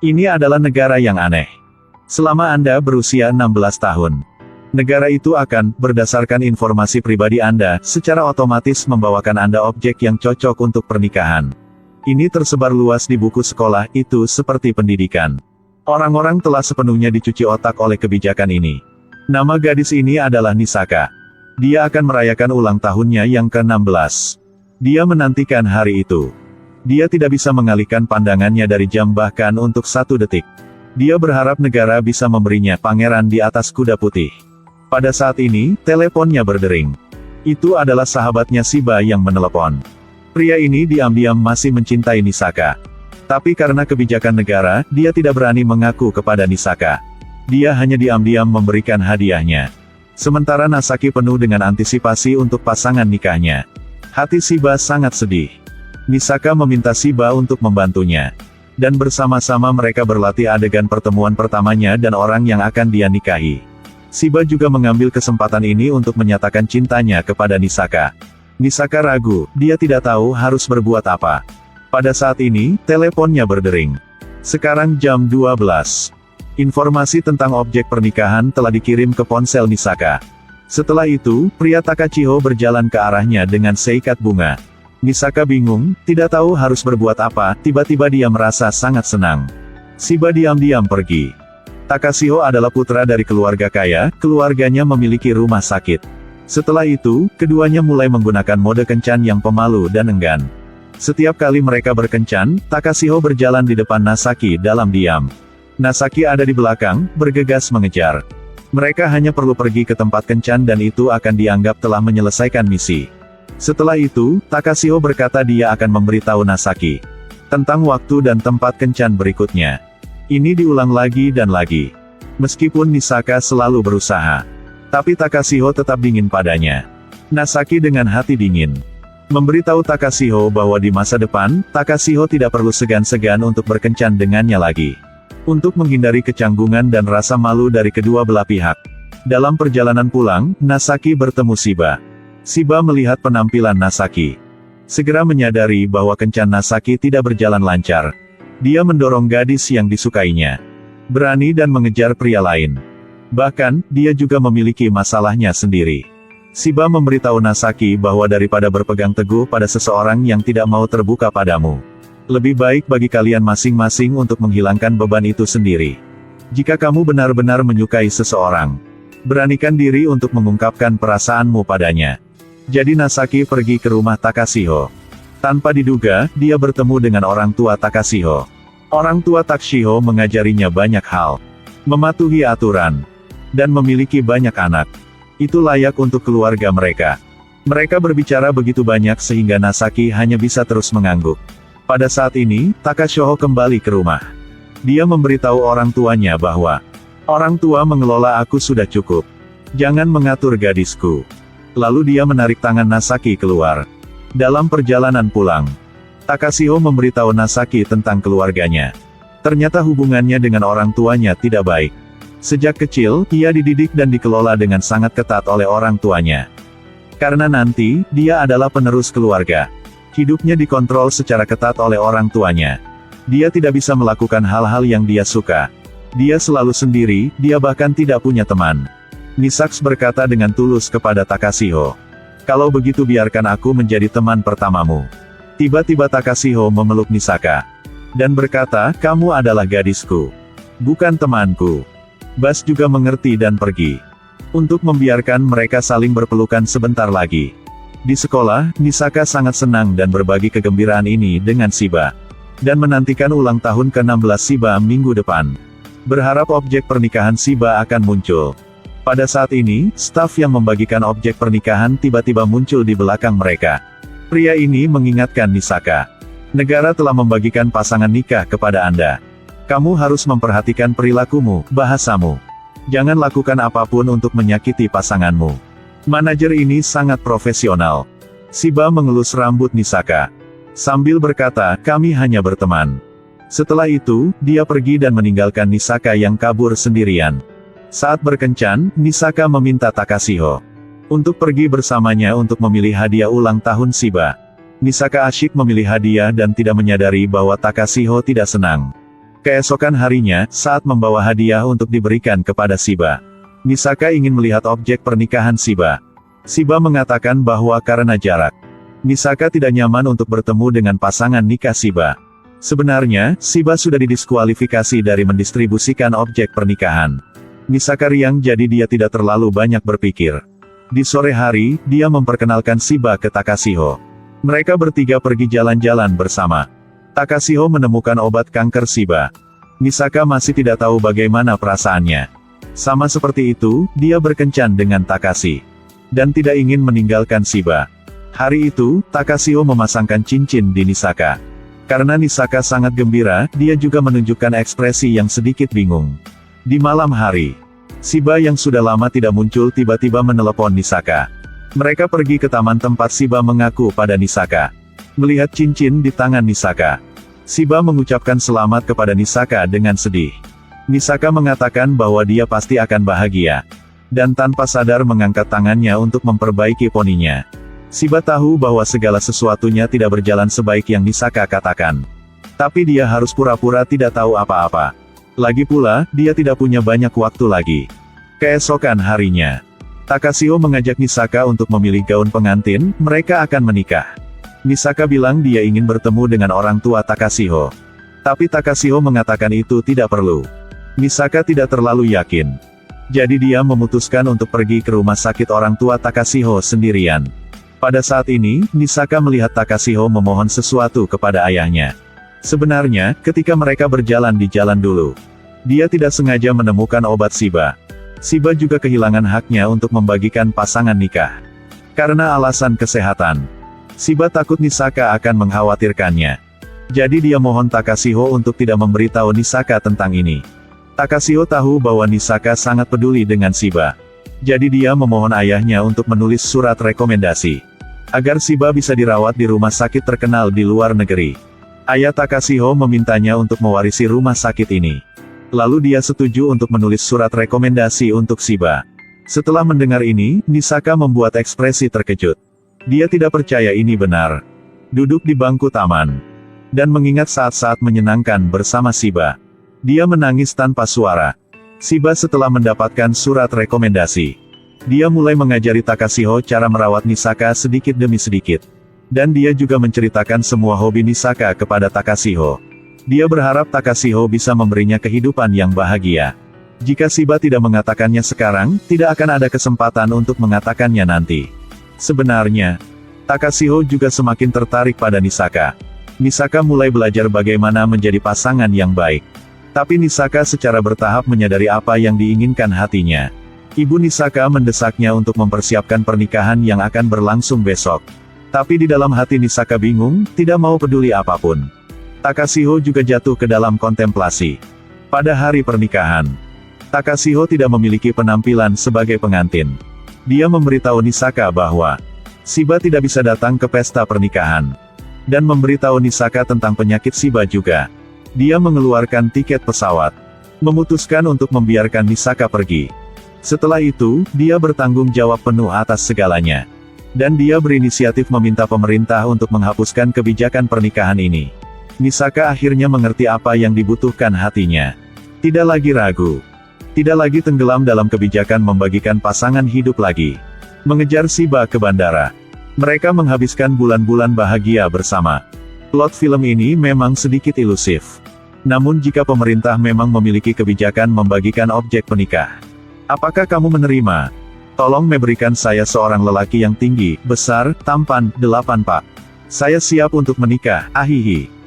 Ini adalah negara yang aneh. Selama Anda berusia 16 tahun, negara itu akan, berdasarkan informasi pribadi Anda, secara otomatis membawakan Anda objek yang cocok untuk pernikahan. Ini tersebar luas di buku sekolah, itu seperti pendidikan. Orang-orang telah sepenuhnya dicuci otak oleh kebijakan ini. Nama gadis ini adalah Nisaka. Dia akan merayakan ulang tahunnya yang ke-16. Dia menantikan hari itu. Dia tidak bisa mengalihkan pandangannya dari jam bahkan untuk 1 detik. Dia berharap negara bisa memberinya pangeran di atas kuda putih. Pada saat ini, teleponnya berdering. Itu adalah sahabatnya Shiba yang menelepon. Pria ini diam-diam masih mencintai Nisaka. Tapi karena kebijakan negara, dia tidak berani mengaku kepada Nisaka. Dia hanya diam-diam memberikan hadiahnya. Sementara Nasaki penuh dengan antisipasi untuk pasangan nikahnya. Hati Shiba sangat sedih. Nisaka meminta Shiba untuk membantunya. Dan bersama-sama mereka berlatih adegan pertemuan pertamanya dan orang yang akan dia nikahi. Shiba juga mengambil kesempatan ini untuk menyatakan cintanya kepada Nisaka. Nisaka ragu, dia tidak tahu harus berbuat apa. Pada saat ini, teleponnya berdering. Sekarang jam 12. Informasi tentang objek pernikahan telah dikirim ke ponsel Nisaka. Setelah itu, pria Takachiho berjalan ke arahnya dengan seikat bunga. Nisaka bingung, tidak tahu harus berbuat apa, tiba-tiba dia merasa sangat senang. Shiba diam-diam pergi. Takachiho adalah putra dari keluarga kaya, keluarganya memiliki rumah sakit. Setelah itu, keduanya mulai menggunakan mode kencan yang pemalu dan enggan. Setiap kali mereka berkencan, Takachiho berjalan di depan Nasaki dalam diam. Nasaki ada di belakang, bergegas mengejar. Mereka hanya perlu pergi ke tempat kencan dan itu akan dianggap telah menyelesaikan misi. Setelah itu, Takachiho berkata dia akan memberitahu Nasaki tentang waktu dan tempat kencan berikutnya. Ini diulang lagi dan lagi. Meskipun Nisaka selalu berusaha, tapi Takachiho tetap dingin padanya. Nasaki dengan hati dingin memberitahu Takachiho bahwa di masa depan, Takachiho tidak perlu segan-segan untuk berkencan dengannya lagi. Untuk menghindari kecanggungan dan rasa malu dari kedua belah pihak. Dalam perjalanan pulang, Nasaki bertemu Shiba. Shiba melihat penampilan Nasaki. Segera menyadari bahwa kencan Nasaki tidak berjalan lancar. Dia mendorong gadis yang disukainya. Berani dan mengejar pria lain. Bahkan, dia juga memiliki masalahnya sendiri. Shiba memberitahu Nasaki bahwa daripada berpegang teguh pada seseorang yang tidak mau terbuka padamu, lebih baik bagi kalian masing-masing untuk menghilangkan beban itu sendiri. Jika kamu benar-benar menyukai seseorang, beranikan diri untuk mengungkapkan perasaanmu padanya. Jadi Nasaki pergi ke rumah Takachiho. Tanpa diduga, dia bertemu dengan orang tua Takachiho. Orang tua Takachiho mengajarinya banyak hal. Mematuhi aturan. Dan memiliki banyak anak. Itu layak untuk keluarga mereka. Mereka berbicara begitu banyak sehingga Nasaki hanya bisa terus mengangguk. Pada saat ini, Takachiho kembali ke rumah. Dia memberitahu orang tuanya bahwa, orang tua mengelola aku sudah cukup. Jangan mengatur gadisku. Lalu dia menarik tangan Nasaki keluar. Dalam perjalanan pulang, Takachiho memberitahu Nasaki tentang keluarganya. Ternyata hubungannya dengan orang tuanya tidak baik. Sejak kecil, ia dididik dan dikelola dengan sangat ketat oleh orang tuanya. Karena nanti, dia adalah penerus keluarga. Hidupnya dikontrol secara ketat oleh orang tuanya. Dia tidak bisa melakukan hal-hal yang dia suka. Dia selalu sendiri, dia bahkan tidak punya teman. Nisaks berkata dengan tulus kepada Takachiho. Kalau begitu biarkan aku menjadi teman pertamamu. Tiba-tiba Takachiho memeluk Nisaka. Dan berkata, kamu adalah gadisku. Bukan temanku. Bas juga mengerti dan pergi. Untuk membiarkan mereka saling berpelukan sebentar lagi. Di sekolah, Nisaka sangat senang dan berbagi kegembiraan ini dengan Shiba. Dan menantikan ulang tahun ke-16 Shiba minggu depan. Berharap objek pernikahan Shiba akan muncul. Pada saat ini, staf yang membagikan objek pernikahan tiba-tiba muncul di belakang mereka. Pria ini mengingatkan Nisaka. Negara telah membagikan pasangan nikah kepada Anda. Kamu harus memperhatikan perilakumu, bahasamu. Jangan lakukan apapun untuk menyakiti pasanganmu. Manajer ini sangat profesional. Shiba mengelus rambut Nisaka. Sambil berkata, kami hanya berteman. Setelah itu, dia pergi dan meninggalkan Nisaka yang kabur sendirian. Saat berkencan, Nisaka meminta Takachiho untuk pergi bersamanya untuk memilih hadiah ulang tahun Shiba. Nisaka asyik memilih hadiah dan tidak menyadari bahwa Takachiho tidak senang. Keesokan harinya, saat membawa hadiah untuk diberikan kepada Shiba, Misaka ingin melihat objek pernikahan Shiba. Shiba mengatakan bahwa karena jarak, Misaka tidak nyaman untuk bertemu dengan pasangan nikah Shiba. Sebenarnya, Shiba sudah didiskualifikasi dari mendistribusikan objek pernikahan. Misaka riang jadi dia tidak terlalu banyak berpikir. Di sore hari, dia memperkenalkan Shiba ke Takashiho. Mereka bertiga pergi jalan-jalan bersama. Takashiho menemukan obat kanker Shiba. Misaka masih tidak tahu bagaimana perasaannya. Sama seperti itu, dia berkencan dengan Takashi. Dan tidak ingin meninggalkan Shiba. Hari itu, Takashiho memasangkan cincin di Misaka. Karena Misaka sangat gembira, dia juga menunjukkan ekspresi yang sedikit bingung. Di malam hari, Shiba yang sudah lama tidak muncul tiba-tiba menelepon Misaka. Mereka pergi ke taman tempat Shiba mengaku pada Misaka. Melihat cincin di tangan Misaka, Shiba mengucapkan selamat kepada Misaka dengan sedih. Misaka mengatakan bahwa dia pasti akan bahagia. Dan tanpa sadar mengangkat tangannya untuk memperbaiki poninya. Shiba tahu bahwa segala sesuatunya tidak berjalan sebaik yang Misaka katakan. Tapi dia harus pura-pura tidak tahu apa-apa. Lagi pula, dia tidak punya banyak waktu lagi. Keesokan harinya, Takashiho mengajak Misaka untuk memilih gaun pengantin, mereka akan menikah. Misaka bilang dia ingin bertemu dengan orang tua Takashiho. Tapi Takashiho mengatakan itu tidak perlu. Misaka tidak terlalu yakin. Jadi dia memutuskan untuk pergi ke rumah sakit orang tua Takashiho sendirian. Pada saat ini, Misaka melihat Takashiho memohon sesuatu kepada ayahnya. Sebenarnya, ketika mereka berjalan di jalan dulu, dia tidak sengaja menemukan obat Shiba. Shiba juga kehilangan haknya untuk membagikan pasangan nikah. Karena alasan kesehatan, Shiba takut Misaka akan mengkhawatirkannya. Jadi dia mohon Takashiho untuk tidak memberitahu Misaka tentang ini. Takashiho tahu bahwa Misaka sangat peduli dengan Shiba. Jadi dia memohon ayahnya untuk menulis surat rekomendasi. Agar Shiba bisa dirawat di rumah sakit terkenal di luar negeri. Ayah Takashiho memintanya untuk mewarisi rumah sakit ini. Lalu dia setuju untuk menulis surat rekomendasi untuk Shiba. Setelah mendengar ini, Misaka membuat ekspresi terkejut. Dia tidak percaya ini benar. Duduk di bangku taman. Dan mengingat saat-saat menyenangkan bersama Shiba. Dia menangis tanpa suara. Shiba setelah mendapatkan surat rekomendasi. Dia mulai mengajari Takashiho cara merawat Misaka sedikit demi sedikit. Dan dia juga menceritakan semua hobi Misaka kepada Takashiho. Dia berharap Takashiho bisa memberinya kehidupan yang bahagia. Jika Shiba tidak mengatakannya sekarang, tidak akan ada kesempatan untuk mengatakannya nanti. Sebenarnya, Takashiho juga semakin tertarik pada Misaka. Misaka mulai belajar bagaimana menjadi pasangan yang baik. Tapi Misaka secara bertahap menyadari apa yang diinginkan hatinya. Ibu Misaka mendesaknya untuk mempersiapkan pernikahan yang akan berlangsung besok. Tapi di dalam hati Misaka bingung, tidak mau peduli apapun. Takashiho juga jatuh ke dalam kontemplasi. Pada hari pernikahan, Takashiho tidak memiliki penampilan sebagai pengantin. Dia memberitahu Misaka bahwa Shiba tidak bisa datang ke pesta pernikahan. Dan memberitahu Misaka tentang penyakit Shiba juga. Dia mengeluarkan tiket pesawat. Memutuskan untuk membiarkan Misaka pergi. Setelah itu, dia bertanggung jawab penuh atas segalanya. Dan dia berinisiatif meminta pemerintah untuk menghapuskan kebijakan pernikahan ini. Misaka akhirnya mengerti apa yang dibutuhkan hatinya. Tidak lagi ragu. Tidak lagi tenggelam dalam kebijakan membagikan pasangan hidup lagi. Mengejar Shiba ke bandara. Mereka menghabiskan bulan-bulan bahagia bersama. Plot film ini memang sedikit ilusif. Namun jika pemerintah memang memiliki kebijakan membagikan objek penikah, apakah kamu menerima? Tolong memberikan saya seorang lelaki yang tinggi, besar, tampan, 8 pak. Saya siap untuk menikah, ahihi.